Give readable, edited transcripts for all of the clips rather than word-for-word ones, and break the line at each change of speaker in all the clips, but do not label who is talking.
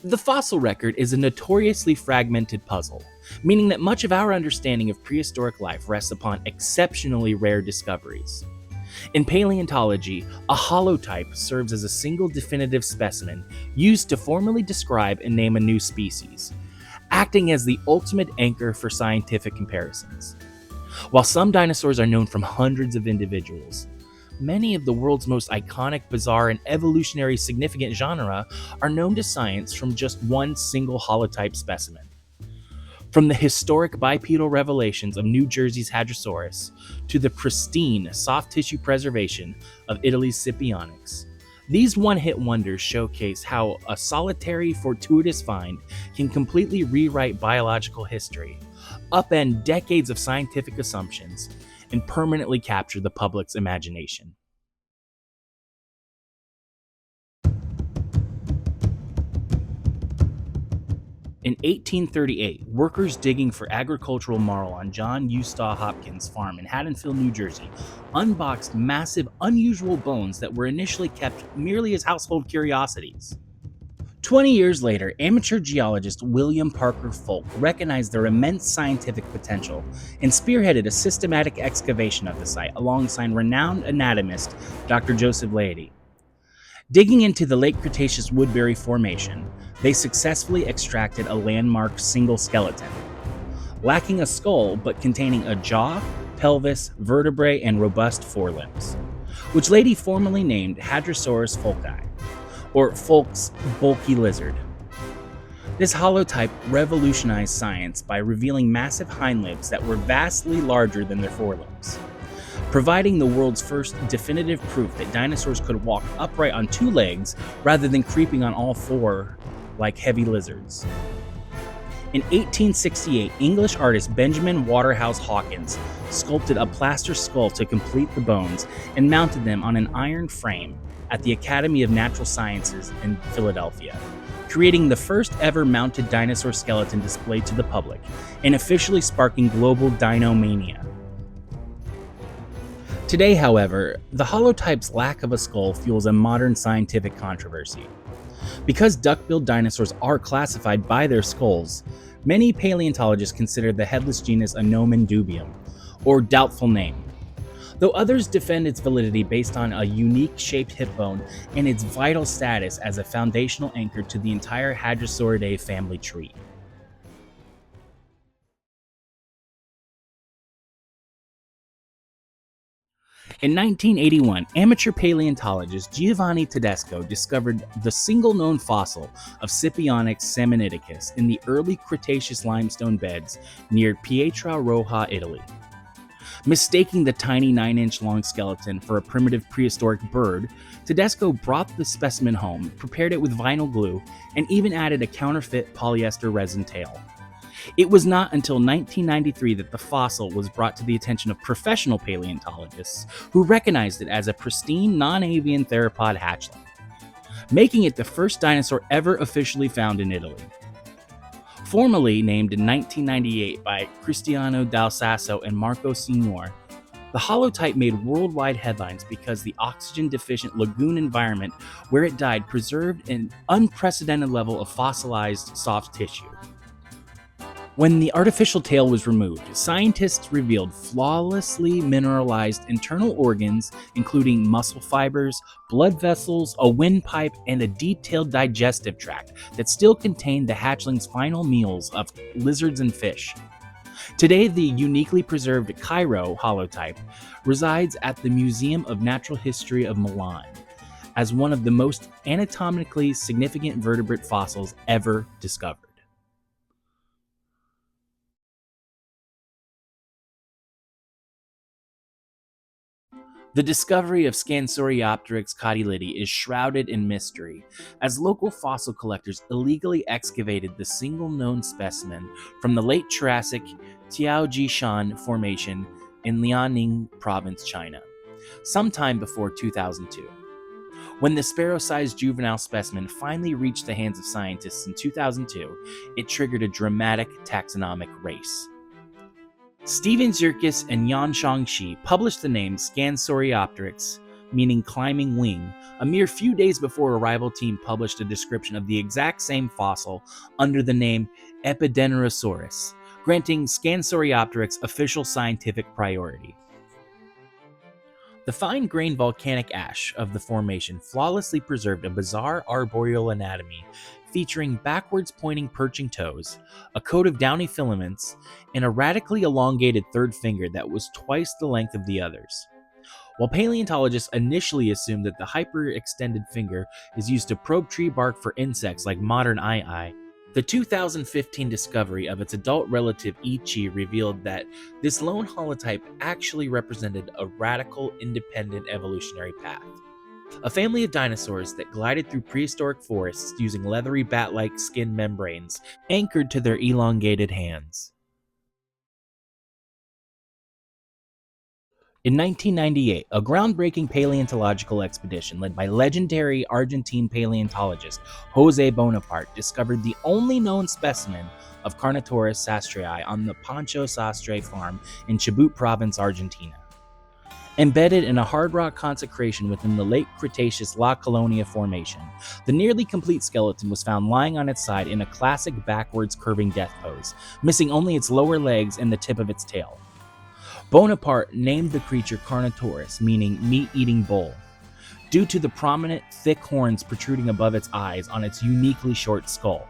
The fossil record is a notoriously fragmented puzzle, meaning that much of our understanding of prehistoric life rests upon exceptionally rare discoveries. In paleontology, a holotype serves as a single definitive specimen used to formally describe and name a new species, acting as the ultimate anchor for scientific comparisons. While some dinosaurs are known from hundreds of individuals, many of the world's most iconic, bizarre, and evolutionary significant genera are known to science from just one single holotype specimen. From the historic bipedal revelations of New Jersey's Hadrosaurus to the pristine soft tissue preservation of Italy's Scipionyx, these one-hit wonders showcase how a solitary, fortuitous find can completely rewrite biological history, upend decades of scientific assumptions, and permanently capture the public's imagination. In 1838, workers digging for agricultural marl on John Eustace Hopkins' farm in Haddonfield, New Jersey, unboxed massive, unusual bones that were initially kept merely as household curiosities. 20 years later, amateur geologist William Parker Folk recognized their immense scientific potential and spearheaded a systematic excavation of the site alongside renowned anatomist Dr. Joseph Leidy. Digging into the late Cretaceous Woodbury Formation, they successfully extracted a landmark single skeleton, lacking a skull but containing a jaw, pelvis, vertebrae, and robust forelimbs, which Leidy formally named Hadrosaurus folki, or Folk's bulky lizard. This holotype revolutionized science by revealing massive hind limbs that were vastly larger than their forelimbs, providing the world's first definitive proof that dinosaurs could walk upright on two legs rather than creeping on all four like heavy lizards. In 1868, English artist Benjamin Waterhouse Hawkins sculpted a plaster skull to complete the bones and mounted them on an iron frame at the Academy of Natural Sciences in Philadelphia, creating the first ever mounted dinosaur skeleton displayed to the public and officially sparking global dinomania. Today, however, the holotype's lack of a skull fuels a modern scientific controversy. Because duck-billed dinosaurs are classified by their skulls, many paleontologists consider the headless genus a nomen dubium, or doubtful name, though others defend its validity based on a unique shaped hip bone and its vital status as a foundational anchor to the entire Hadrosauridae family tree. In 1981, amateur paleontologist Giovanni Tedesco discovered the single known fossil of Scipionyx samaniticus in the early Cretaceous limestone beds near Pietraroja, Italy. Mistaking the tiny 9-inch long skeleton for a primitive prehistoric bird, Tedesco brought the specimen home, prepared it with vinyl glue, and even added a counterfeit polyester resin tail. It was not until 1993 that the fossil was brought to the attention of professional paleontologists who recognized it as a pristine non-avian theropod hatchling, making it the first dinosaur ever officially found in Italy. Formally named in 1998 by Cristiano Dal Sasso and Marco Signor, the holotype made worldwide headlines because the oxygen-deficient lagoon environment where it died preserved an unprecedented level of fossilized soft tissue. When the artificial tail was removed, scientists revealed flawlessly mineralized internal organs, including muscle fibers, blood vessels, a windpipe, and a detailed digestive tract that still contained the hatchling's final meals of lizards and fish. Today, the uniquely preserved Cairo holotype resides at the Museum of Natural History of Milan as one of the most anatomically significant vertebrate fossils ever discovered. The discovery of Scansoriopteryx codylidi is shrouded in mystery, as local fossil collectors illegally excavated the single known specimen from the late Jurassic Tiaojishan Formation in Liaoning Province, China, sometime before 2002. When the sparrow-sized juvenile specimen finally reached the hands of scientists in 2002, it triggered a dramatic taxonomic race. Steven Zirkis and Yan Shangxi published the name Scansoriopteryx meaning climbing wing, a mere few days before a rival team published a description of the exact same fossil under the name Epidendrosaurus, granting Scansoriopteryx official scientific priority. The fine-grained volcanic ash of the formation flawlessly preserved a bizarre arboreal anatomy featuring backwards-pointing perching toes, a coat of downy filaments, and a radically elongated third finger that was twice the length of the others. While paleontologists initially assumed that the hyperextended finger is used to probe tree bark for insects like modern eye, the 2015 discovery of its adult relative Ichi revealed that this lone holotype actually represented a radical, independent evolutionary path. A family of dinosaurs that glided through prehistoric forests using leathery bat-like skin membranes anchored to their elongated hands. In 1998, a groundbreaking paleontological expedition led by legendary Argentine paleontologist Jose Bonaparte discovered the only known specimen of Carnotaurus sastrii on the Pancho Sastre farm in Chubut province, Argentina. Embedded in a hard rock consecration within the late Cretaceous La Colonia formation, the nearly complete skeleton was found lying on its side in a classic backwards curving death pose, missing only its lower legs and the tip of its tail. Bonaparte named the creature Carnotaurus, meaning meat-eating bull, due to the prominent, thick horns protruding above its eyes on its uniquely short skull.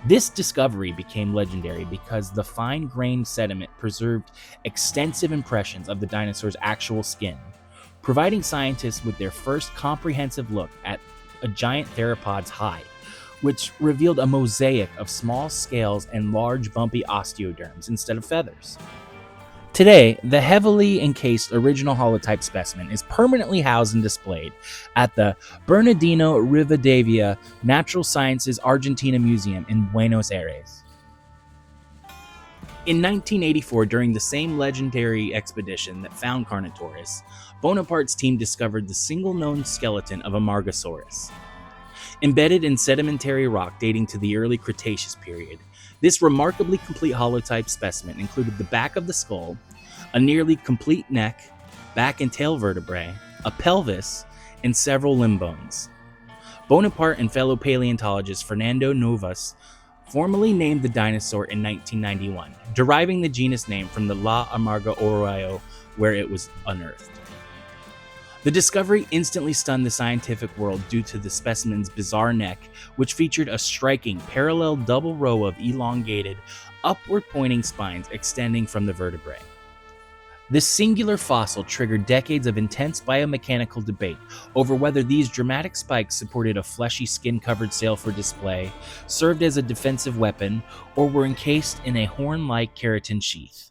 This discovery became legendary because the fine-grained sediment preserved extensive impressions of the dinosaur's actual skin, providing scientists with their first comprehensive look at a giant theropod's hide, which revealed a mosaic of small scales and large, bumpy osteoderms instead of feathers. Today, the heavily encased original holotype specimen is permanently housed and displayed at the Bernardino Rivadavia Natural Sciences Argentina Museum in Buenos Aires. In 1984, during the same legendary expedition that found Carnotaurus, Bonaparte's team discovered the single known skeleton of a Margosaurus. Embedded in sedimentary rock dating to the early Cretaceous period, this remarkably complete holotype specimen included the back of the skull, a nearly complete neck, back and tail vertebrae, a pelvis, and several limb bones. Bonaparte and fellow paleontologist Fernando Novas formally named the dinosaur in 1991, deriving the genus name from the La Amarga Arroyo where it was unearthed. The discovery instantly stunned the scientific world due to the specimen's bizarre neck, which featured a striking parallel double row of elongated, upward-pointing spines extending from the vertebrae. This singular fossil triggered decades of intense biomechanical debate over whether these dramatic spikes supported a fleshy skin-covered sail for display, served as a defensive weapon, or were encased in a horn-like keratin sheath.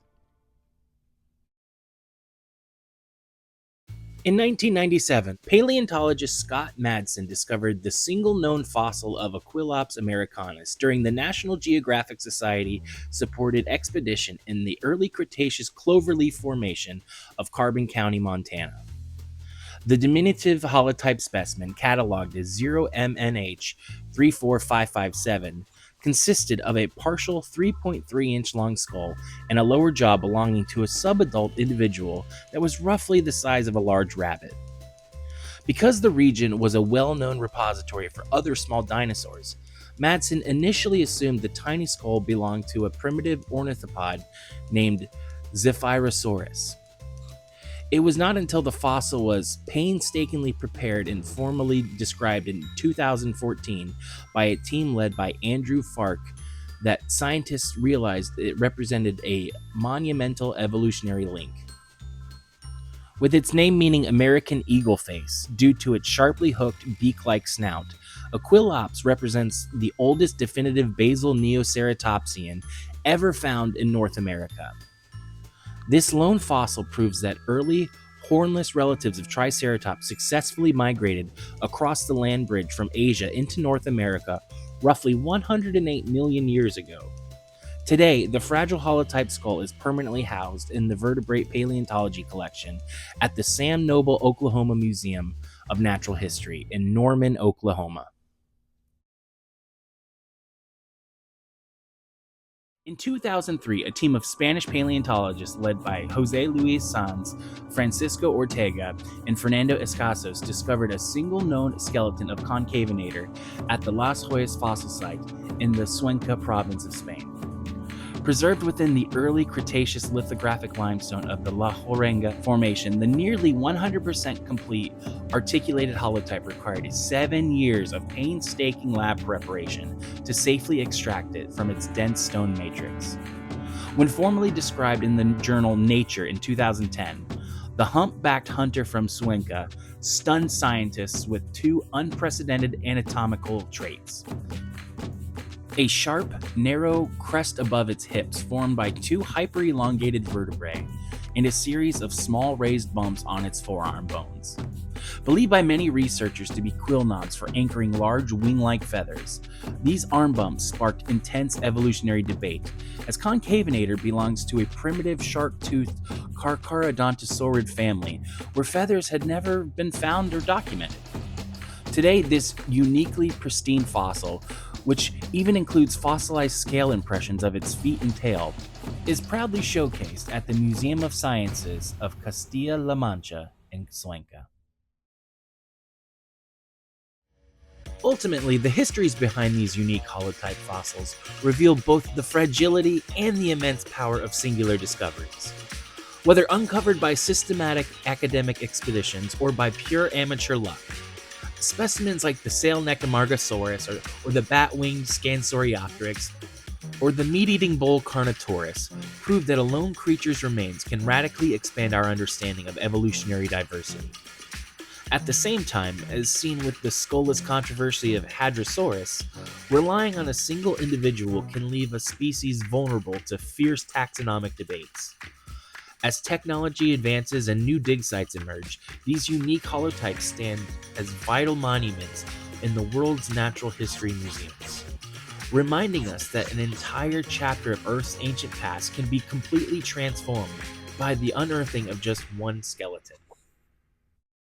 In 1997, paleontologist Scott Madsen discovered the single known fossil of Aquilops americanus during the National Geographic Society-supported expedition in the early Cretaceous cloverleaf formation of Carbon County, Montana. The diminutive holotype specimen, catalogued as 0MNH34557, consisted of a partial 3.3-inch long skull and a lower jaw belonging to a subadult individual that was roughly the size of a large rabbit. Because the region was a well-known repository for other small dinosaurs, Madsen initially assumed the tiny skull belonged to a primitive ornithopod named Zephyrosaurus. It was not until the fossil was painstakingly prepared and formally described in 2014 by a team led by Andrew Fark that scientists realized it represented a monumental evolutionary link. With its name meaning American eagle face due to its sharply hooked beak-like snout, Aquilops represents the oldest definitive basal Neoceratopsian ever found in North America. This lone fossil proves that early, hornless relatives of Triceratops successfully migrated across the land bridge from Asia into North America roughly 108 million years ago. Today, the fragile holotype skull is permanently housed in the Vertebrate Paleontology Collection at the Sam Noble, Oklahoma Museum of Natural History in Norman, Oklahoma. In 2003, a team of Spanish paleontologists led by Jose Luis Sanz, Francisco Ortega, and Fernando Escasos discovered a single known skeleton of concavenator at the Las Hoyas fossil site in the Cuenca province of Spain. Preserved within the early Cretaceous lithographic limestone of the La Jorenga Formation, the nearly 100% complete articulated holotype required 7 years of painstaking lab preparation to safely extract it from its dense stone matrix. When formally described in the journal Nature in 2010, the humpbacked hunter from Cuenca stunned scientists with two unprecedented anatomical traits: a sharp, narrow crest above its hips formed by two hyper-elongated vertebrae, and a series of small raised bumps on its forearm bones. Believed by many researchers to be quill knobs for anchoring large wing-like feathers, these arm bumps sparked intense evolutionary debate, as concavenator belongs to a primitive shark-toothed Carcharodontosaurid family where feathers had never been found or documented. Today, this uniquely pristine fossil, which even includes fossilized scale impressions of its feet and tail, is proudly showcased at the Museum of Sciences of Castilla-La Mancha in Cuenca. Ultimately, the histories behind these unique holotype fossils reveal both the fragility and the immense power of singular discoveries. Whether uncovered by systematic academic expeditions or by pure amateur luck, specimens like the sail-necked Amargasaurus or the bat-winged Scansoriopteryx or the meat-eating bull Carnotaurus prove that a lone creature's remains can radically expand our understanding of evolutionary diversity. At the same time, as seen with the skullless controversy of Hadrosaurus, relying on a single individual can leave a species vulnerable to fierce taxonomic debates. As technology advances and new dig sites emerge, these unique holotypes stand as vital monuments in the world's natural history museums, reminding us that an entire chapter of Earth's ancient past can be completely transformed by the unearthing of just one skeleton.